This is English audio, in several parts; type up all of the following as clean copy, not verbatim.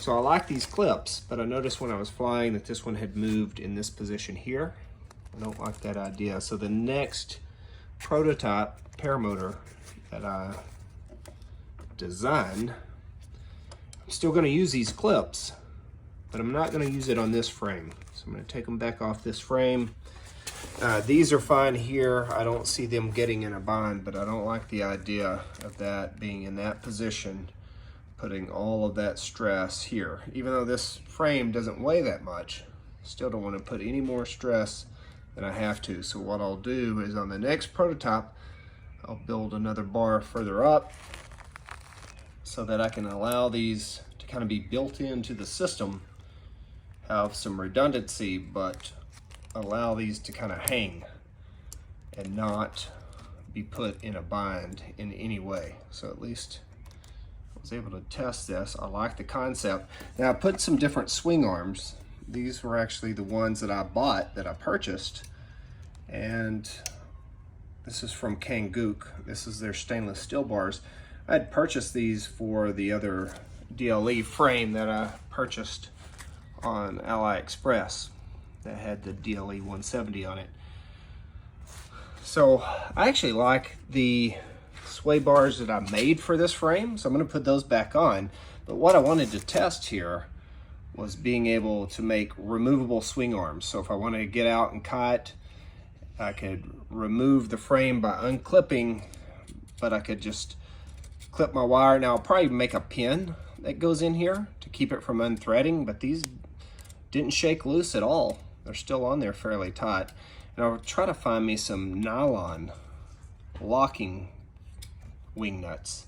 So I like these clips, but I noticed when I was flying that this one had moved in this position here. I don't like that idea. So the next prototype paramotor that I design, I'm still going to use these clips, but I'm not going to use it on this frame. So I'm going to take them back off this frame. These are fine here. I don't see them getting in a bind, but I don't like the idea of that being in that position, putting all of that stress here. Even though this frame doesn't weigh that much, still don't want to put any more stress than I have to. So what I'll do is on the next prototype, I'll build another bar further up so that I can allow these to kind of be built into the system, have some redundancy, but allow these to kind of hang and not be put in a bind in any way. So at least I was able to test this. I like the concept. Now I put some different swing arms. These were actually the ones that I bought, that I purchased, and this is from Kangook. This is their stainless steel bars. I had purchased these for the other DLE frame that I purchased on AliExpress that had the DLE 170 on it. So I actually like the sway bars that I made for this frame, so I'm going to put those back on. But what I wanted to test here was being able to make removable swing arms. So if I wanted to get out and kite, I could remove the frame by unclipping, but I could just clip my wire. Now I'll probably make a pin that goes in here to keep it from unthreading, but these didn't shake loose at all. They're still on there fairly tight. And I'll try to find me some nylon locking wing nuts.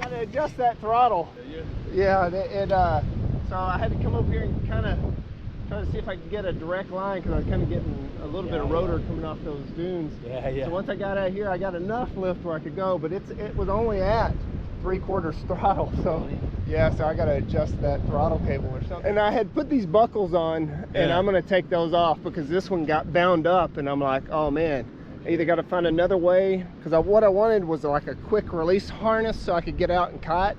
Gotta adjust that throttle. Yeah, so I had to come over here and kind of try to see if I could get a direct line, because I was kind of getting a little bit of rotor coming off those dunes. So once I got out here, I got enough lift where I could go, but it was only at 3/4 throttle. So yeah, so I got to adjust that throttle cable or something. And I had put these buckles on, and I'm going to take those off because this one got bound up, and I'm like, oh man, I either got to find another way, because what I wanted was like a quick release harness so I could get out and kite.